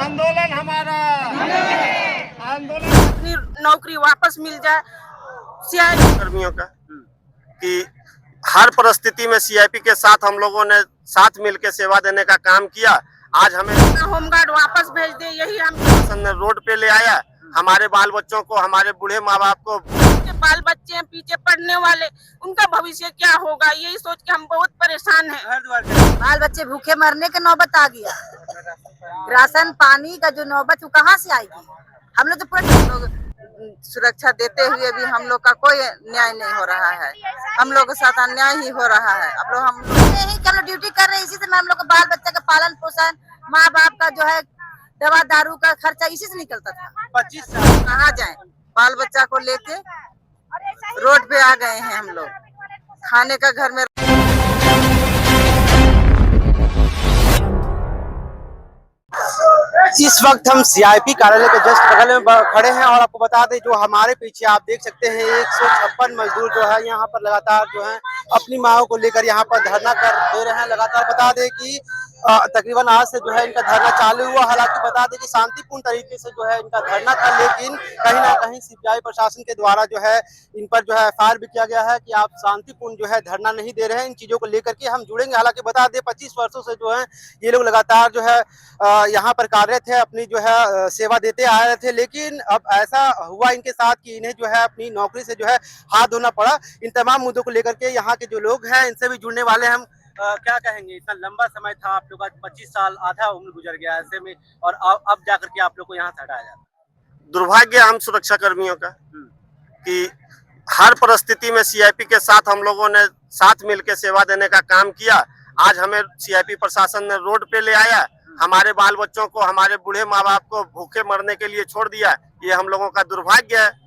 आंदोलन हमारा आंदोलन अपनी नौकरी वापस मिल जाए। सीआईपी कर्मियों का कि हर परिस्थिति में सीआईपी के साथ हम लोगों ने साथ मिलकर सेवा देने का काम किया। आज हमें होमगार्ड वापस भेज दे, यही हम रोड पे ले आया। हमारे बाल बच्चों को, हमारे बूढ़े माँ बाप को, के बाल बच्चे हैं पीछे पढ़ने वाले, उनका भविष्य क्या होगा, यही सोच के हम बहुत परेशान हैं। बाल बच्चे भूखे मरने की नौबत आ गया। राशन पानी का जो नौबत वो कहाँ से आएगी? हम लोग तो पूरा सुरक्षा देते हुए भी हम लोग का कोई न्याय नहीं हो रहा है। हम लोग के साथ अन्याय ही हो रहा है। अब लोग हम यही चलो ड्यूटी कर रहे हैं, इसी से हम लोग को बाल बच्चे का पालन पोषण, माँ बाप का जो है दवा दारू का खर्चा इसी से निकलता था। 25 साल कहाँ जाए, बाल बच्चा को लेके रोड पे आ गए हैं हम लोग। खाने का घर में इस वक्त हम सीआईपी कार्यालय के जस्ट बगल में खड़े हैं और आपको बता दें जो हमारे पीछे आप देख सकते हैं 156 मजदूर जो है यहाँ पर लगातार जो है अपनी मांगों को लेकर यहाँ पर धरना कर दे रहे हैं। लगातार बता दें कि तकरीबन आज से जो है इनका धरना चालू हुआ। हालांकि बता दें कि शांतिपूर्ण तरीके से जो है इनका धरना था, लेकिन कहीं ना कहीं सीपीआई प्रशासन के द्वारा जो है इन पर जो है एफआईआर भी किया गया है कि आप शांतिपूर्ण जो है धरना नहीं दे रहे हैं। इन चीजों को लेकर के हम जुड़ेंगे। हालांकि बता दें 25 वर्षों से जो है ये लोग लगातार जो है यहाँ पर कार्यरत है, अपनी जो है सेवा देते आ रहे थे, लेकिन अब ऐसा हुआ इनके साथ कि इन्हें जो है अपनी नौकरी से जो है हाथ धोना पड़ा। इन तमाम मुद्दों को लेकर के यहाँ के जो लोग हैं इनसे भी जुड़ने वाले हैं हम। क्या कहेंगे, इतना लंबा समय था, आप लोग का 25 साल, आधा उम्र गुजर गया ऐसे में, और अब जाकर के आप लोग को यहाँ से हटाया जाता है। दुर्भाग्य हम सुरक्षा कर्मियों का कि हर परिस्थिति में सीआईपी के साथ हम लोगों ने साथ मिलकर सेवा देने का काम किया। आज हमें सीआईपी प्रशासन ने रोड पे ले आया। हमारे बाल बच्चों को, हमारे बूढ़े माँ बाप को भूखे मरने के लिए छोड़ दिया। ये हम लोगों का दुर्भाग्य है।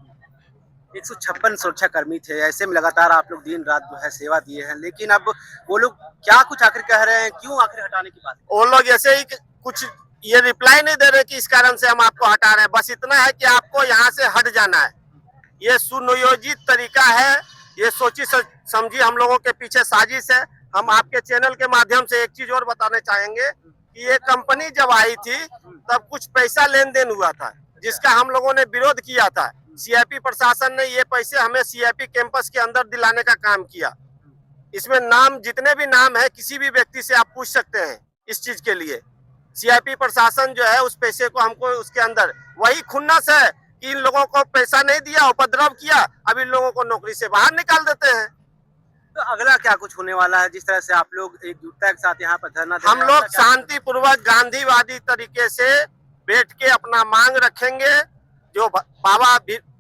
156 सुरक्षा कर्मी थे, ऐसे में लगातार आप लोग दिन रात जो है सेवा दिए हैं, लेकिन अब वो लोग क्या कुछ आखिर कह रहे हैं, क्यों आखिर हटाने की बात? वो लोग ऐसे ही कुछ ये रिप्लाई नहीं दे रहे कि इस कारण से हम आपको हटा रहे हैं। बस इतना है कि आपको यहाँ से हट जाना है। ये सुनियोजित तरीका है, ये सोची समझी हम लोगों के पीछे साजिश है। हम आपके चैनल के माध्यम से एक चीज और बताने चाहेंगे कि ये कंपनी जब आई थी तब कुछ पैसा लेन देन हुआ था, जिसका हम लोगों ने विरोध किया था। सीआईपी प्रशासन ने ये पैसे हमें सीआईपी कैंपस के अंदर दिलाने का काम किया। इसमें नाम, जितने भी नाम है, किसी भी व्यक्ति से आप पूछ सकते हैं इस चीज के लिए। सीआईपी प्रशासन जो है उस पैसे को हमको उसके अंदर, वही खुन्नस है कि इन लोगों को पैसा नहीं दिया, उपद्रव किया, अब इन लोगों को नौकरी से बाहर निकाल देते हैं। तो अगला क्या कुछ होने वाला है? जिस तरह से आप लोग एकजुटता के साथ यहाँ पर धरना दे रहे हम हैं, लोग शांतिपूर्वक गांधीवादी तरीके से बैठ के अपना मांग रखेंगे। जो बाबा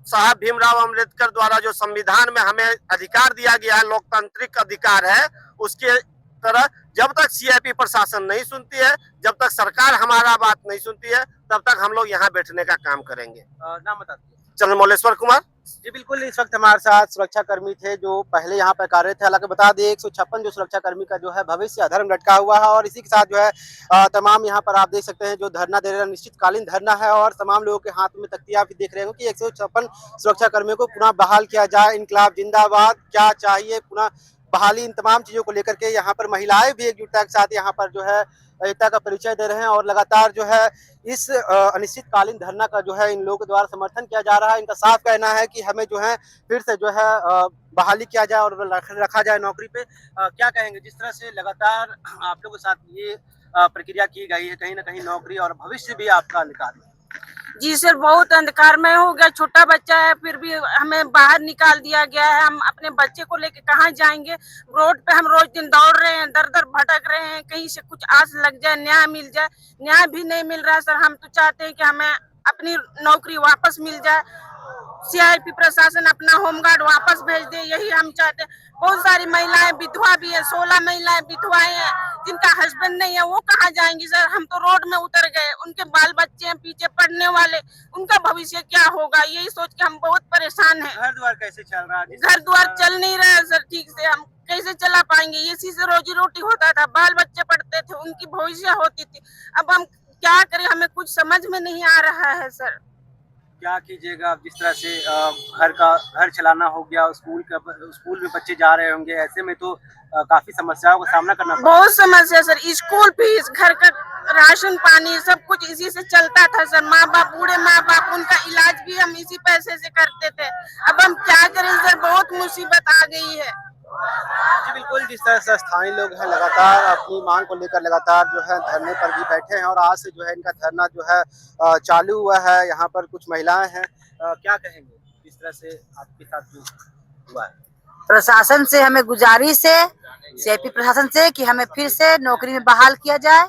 साहब भीमराव अम्बेडकर द्वारा जो संविधान में हमें अधिकार दिया गया है, लोकतांत्रिक अधिकार है, उसके तरह जब तक सीआईपी प्रशासन नहीं सुनती है, जब तक सरकार हमारा बात नहीं सुनती है, तब तक हम लोग यहाँ बैठने का काम करेंगे। नाम बता दीजिए। चंद्रमौलेश्वर कुमार जी बिल्कुल, इस वक्त हमारे साथ सुरक्षा कर्मी थे जो पहले यहाँ पर कार्यरत थे। हालांकि बता दें 156 जो सुरक्षा कर्मी का जो है भविष्य अधर्म लटका हुआ है, और इसी के साथ जो है तमाम यहाँ पर आप देख सकते हैं जो धरना दे रहे हैं, निश्चितकालीन धरना है, और तमाम लोगों के हाथ में तख्तियां भी देख रहे होंगे कि 156 सुरक्षा कर्मियों को पुनः बहाल किया जाए। इनकलाब जिंदाबाद, क्या चाहिए, पुनः बहाली, इन तमाम चीजों को लेकर के यहाँ पर महिलाएं भी एकजुटता के साथ यहाँ पर जो है एकता का परिचय दे रहे हैं, और लगातार जो है इस अनिश्चितकालीन धरना का जो है इन लोगों के द्वारा समर्थन किया जा रहा है। इनका साफ कहना है कि हमें जो है फिर से जो है बहाली किया जाए और रखा जाए नौकरी पे। क्या कहेंगे, जिस तरह से लगातार आप लोगों के साथ ये प्रक्रिया की गई है, कहीं ना कहीं नौकरी और भविष्य भी आपका निकाल? जी सर, बहुत अंधकारमय हो गया। छोटा बच्चा है, फिर भी हमें बाहर निकाल दिया गया है। हम अपने बच्चे को लेके कहाँ जाएंगे? रोड पे हम रोज दिन दौड़ रहे हैं, दर दर भटक रहे हैं, कहीं से कुछ आस लग जाए, न्याय मिल जाए। न्याय भी नहीं मिल रहा है सर। हम तो चाहते हैं कि हमें अपनी नौकरी वापस मिल जाए। सीआईपी प्रशासन अपना होमगार्ड वापस भेज दे, यही हम चाहते हैं। बहुत सारी महिलाएं विधवा भी है, 16 महिलाएं विधवाएं हैं जिनका हस्बैंड नहीं है, वो कहाँ जाएंगी सर? हम तो रोड में उतर गए। उनके बाल बच्चे हैं पीछे पढ़ने वाले, उनका भविष्य क्या होगा, यही सोच के हम बहुत परेशान हैं। घर द्वार कैसे चल रहा है? घर द्वार चल नहीं रहा है सर ठीक से। हम कैसे चला पाएंगे? इसी से रोजी रोटी होता था, बाल बच्चे पढ़ते थे, उनकी भविष्य होती थी। अब हम क्या करें? हमें कुछ समझ में नहीं आ रहा है सर। क्या कीजिएगा अब, जिस तरह से घर चलाना हो गया, स्कूल में बच्चे जा रहे होंगे, ऐसे में तो काफी समस्याओं का सामना करना पड़ा। बहुत समस्या सर, स्कूल फीस, घर का राशन पानी सब कुछ इसी से चलता था सर। माँ बाप, बूढ़े माँ बाप, उनका इलाज भी हम इसी पैसे से करते थे। अब हम क्या करें सर, बहुत मुसीबत आ गई है। जी बिल्कुल, जिस तरह से स्थानीय लोग हैं लगातार अपनी मांग को लेकर लगातार जो है धरने पर भी बैठे हैं और आज से जो है इनका धरना जो है चालू हुआ है। यहाँ पर कुछ महिलाएं हैं, क्या कहेंगे जिस तरह से आपके साथ जो हुआ है? प्रशासन से हमें गुजारिश है, सीआईपी प्रशासन से, कि हमें फिर से नौकरी में बहाल किया जाए।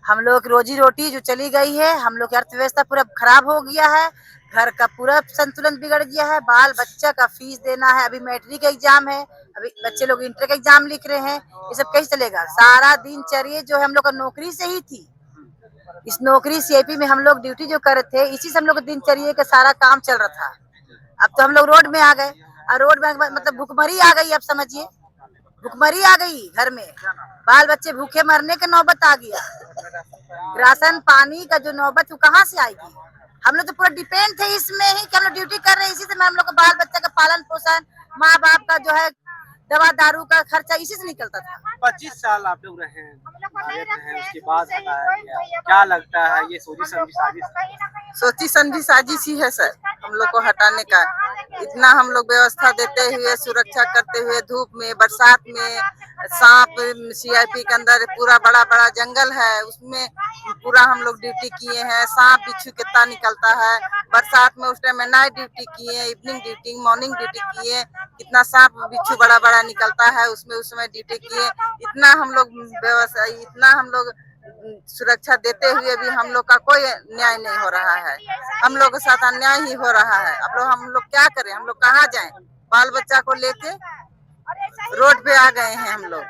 हम लोग की रोजी रोटी जो चली गई है, हम लोग की अर्थव्यवस्था पूरा खराब हो गया है, घर का पूरा संतुलन बिगड़ गया है। बाल बच्चा का फीस देना है, अभी मैट्रिक एग्जाम है, अभी बच्चे लोग इंटर का एग्जाम लिख रहे हैं, ये सब कैसे चलेगा? सारा दिनचर्या जो है हम लोग का नौकरी से ही थी। इस नौकरी सीआईपी में हम लोग ड्यूटी जो कर रहे थे, इसी से हम लोग दिनचर्या का सारा काम चल रहा था। अब तो हम लोग रोड में आ गए, और रोड में मतलब भूखमरी आ गई। अब समझिए, भूखमरी आ गई, घर में बाल बच्चे भूखे मरने की नौबत आ गया। राशन पानी का जो नौबत वो कहाँ से आएगी? हम लोग तो पूरा डिपेंड थे इसमें ही कि हम लोग ड्यूटी कर रहे हैं, इसी से हम लोग का बाल बच्चा का पालन पोषण, माँ बाप का जो है दवा दारू का खर्चा इसी से निकलता था। 25 साल आप लोग रहे हैं, उसके बाद हटाया गया। क्या लगता है ये सोची समझी साजिश ही है सर, हम लोग को हटाने का। इतना हम लोग व्यवस्था देते हुए, सुरक्षा करते हुए, धूप में, बरसात में, सांप सीआईपी के अंदर पूरा बड़ा बड़ा जंगल है, उसमें पूरा हम लोग ड्यूटी किए हैं। सांप बिच्छू कितना निकलता है बरसात में, उस टाइम में नाइट ड्यूटी किए, इवनिंग ड्यूटी, मॉर्निंग ड्यूटी किए। कितना सांप बिच्छू बड़ा बड़ा निकलता है, उसमें उस समय ड्यूटी किए। इतना हम लोग व्यवस्था, इतना हम लोग सुरक्षा देते हुए भी हम लोग का कोई न्याय नहीं हो रहा है। हम लोग के साथ अन्याय ही हो रहा है। अब लोग हम लोग क्या करें? हम लोग कहाँ जाएं? बाल बच्चा को लेके रोड पे आ गए हैं हम लोग।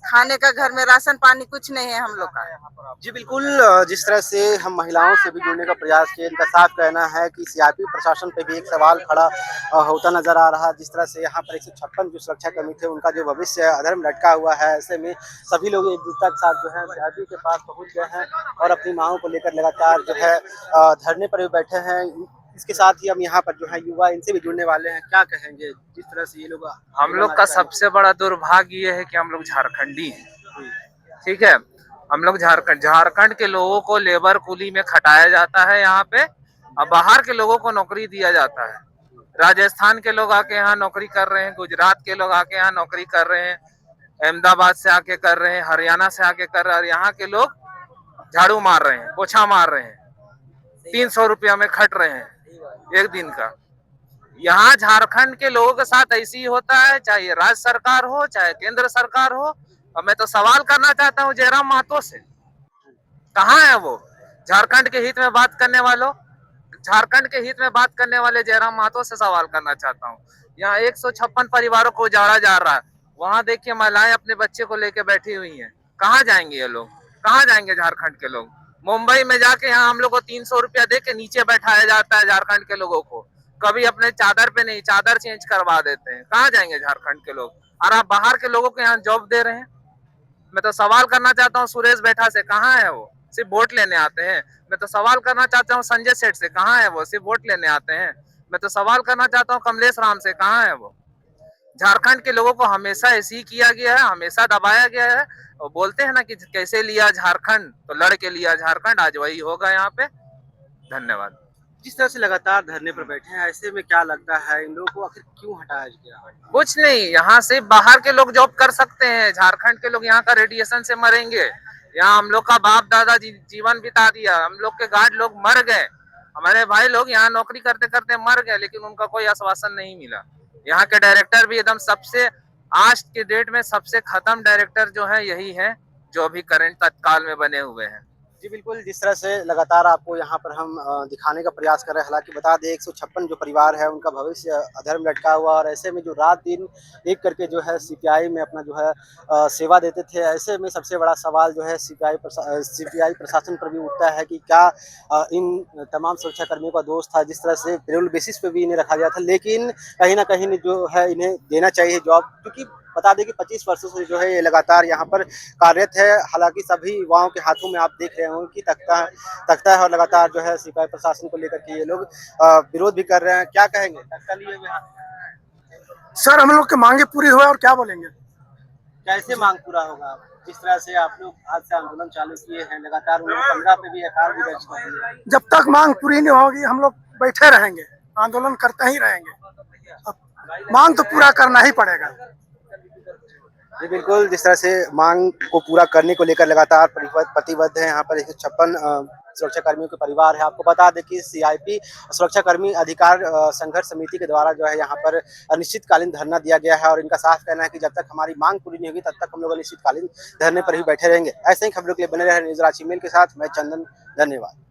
खाने का घर में राशन पानी कुछ नहीं है हम लोग का। जी बिल्कुल, जिस तरह से हम महिलाओं से भी जुड़ने का प्रयास किए, इनका साफ कहना है कि सीआईपी प्रशासन पे भी एक सवाल खड़ा होता नजर आ रहा है। जिस तरह से यहाँ पर 156 जो सुरक्षा कर्मी थे, उनका जो भविष्य अधर्म लटका हुआ है, ऐसे में सभी लोग एकजुटता के साथ जो है सीआईपी के पास पहुँच गए हैं और अपनी मांगों को लेकर लगातार जो है धरने पर भी बैठे हैं। इसके साथ ही हम यहाँ पर जो है युवा, इनसे भी जुड़ने वाले हैं। क्या कहेंगे जिस तरह से ये लोग? हम लोग का सबसे बड़ा दुर्भाग्य ये है कि हम लोग झारखंडी हैं, ठीक है। हम लोग झारखंड के लोगों को लेबर कुली में खटाया जाता है यहाँ पे, और बाहर के लोगों को नौकरी दिया जाता है। राजस्थान के लोग आके यहाँ नौकरी कर रहे हैं, गुजरात के लोग आके यहाँ नौकरी कर रहे हैं, अहमदाबाद से आके कर रहे हैं, हरियाणा से आके कर रहे हैं, और यहाँ के लोग झाड़ू मार रहे हैं, पोछा मार रहे हैं, 300 रुपया में खट रहे हैं एक दिन का। यहाँ झारखंड के लोगों के साथ ऐसी ही होता है, चाहे राज्य सरकार हो चाहे केंद्र सरकार हो। और मैं तो सवाल करना चाहता हूँ जयराम महतो से, कहाँ है वो झारखंड के हित में बात करने वालों? झारखंड के हित में बात करने वाले जयराम महतो से सवाल करना चाहता हूँ। यहाँ 156 परिवारों को उजाड़ा जा रहा है, वहाँ देखिए महिलाएं अपने बच्चे को लेके बैठी हुई हैं। कहाँ जाएंगे ये लोग? कहाँ जाएंगे झारखंड के लोग? मुंबई में जाके यहाँ हम लोग को 300 रुपया दे के नीचे बैठाया जाता है झारखंड के लोगों को। कभी अपने चादर पे नहीं, चादर चेंज करवा देते हैं। कहाँ जाएंगे झारखंड के लोग? और आप बाहर के लोगों को यहाँ जॉब दे रहे हैं। मैं तो सवाल करना चाहता हूँ सुरेश बैठा से, कहाँ है वो? सिर्फ वोट लेने आते हैं। मैं तो सवाल करना चाहता हूँ संजय सेठ से, कहाँ है वो? सिर्फ वोट लेने आते हैं। मैं तो सवाल करना चाहता हूँ कमलेश राम से, कहाँ है वो? झारखंड के लोगों को हमेशा ऐसे ही किया गया है, हमेशा दबाया गया है। और बोलते हैं ना कि कैसे लिया झारखंड, तो लड़ के लिया झारखंड, आज वही होगा यहाँ पे। धन्यवाद। जिस तरह से लगातार धरने पर बैठे हैं, ऐसे में क्या लगता है इन लोगों को आखिर क्यों हटाया गया? कुछ नहीं, यहाँ से बाहर के लोग जॉब कर सकते हैं, झारखंड के लोग यहाँ का रेडिएशन से मरेंगे। यहाँ हम लोग का बाप दादा जीवन बिता दिया, हम लोग के गार्ड लोग मर गए, हमारे भाई लोग यहाँ नौकरी करते करते मर गए, लेकिन उनका कोई आश्वासन नहीं मिला। यहाँ के डायरेक्टर भी एकदम सबसे, आज के डेट में सबसे खत्म डायरेक्टर जो है यही है, जो अभी करंट तत्काल में बने हुए हैं। जी बिल्कुल, जिस तरह से लगातार आपको यहाँ पर हम दिखाने का प्रयास कर रहे हैं। हालांकि बता दें 156 जो परिवार है उनका भविष्य अधर्म लटका हुआ, और ऐसे में जो रात दिन एक करके जो है सीपीआई में अपना जो है सेवा देते थे, ऐसे में सबसे बड़ा सवाल जो है सीपीआई प्रशासन पर भी उठता है कि क्या इन तमाम सुरक्षा कर्मियों का दोष था? जिस तरह से पेरोल बेसिस पे भी इन्हें रखा गया था, लेकिन कहीं ना कहीं जो है इन्हें देना चाहिए जॉब, क्योंकि बता दें कि 25 वर्षों से जो है ये लगातार यहाँ पर कार्यरत है। हालांकि सभी युवाओं के हाथों में आप देख रहे होंगे कि तख्ता है और लगातार जो है सिपाही प्रशासन को लेकर के ये लोग विरोध भी कर रहे हैं। क्या कहेंगे? तख्ता लिए हुए हैं। सर हम लोग की मांगे पूरी हुआ और क्या बोलेंगे। कैसे मांग पूरा होगा? जिस तरह से आप लोग आज से आंदोलन चालू किए हैं, लगातार 15 पे भी एफआईआर भी दर्ज कर दी है। जब तक मांग पूरी नहीं होगी हम लोग बैठे रहेंगे, आंदोलन करते ही रहेंगे। अब मांग तो पूरा करना ही पड़ेगा। जी बिल्कुल, जिस तरह से मांग को पूरा करने को लेकर लगातार प्रतिबद्ध है। यहाँ पर 156 सुरक्षा कर्मियों के परिवार है। आपको बता दें कि सीआईपी सुरक्षा कर्मी अधिकार संघर्ष समिति के द्वारा जो है यहाँ पर अनिश्चितकालीन धरना दिया गया है और इनका साफ कहना है कि जब तक हमारी मांग पूरी नहीं होगी तब तक हम लोग अनिश्चितकालीन धरने पर ही बैठे रहेंगे। ऐसे ही खबरों के लिए बने रहे न्यूज़ रांची मेल के साथ मैं चंदन। धन्यवाद।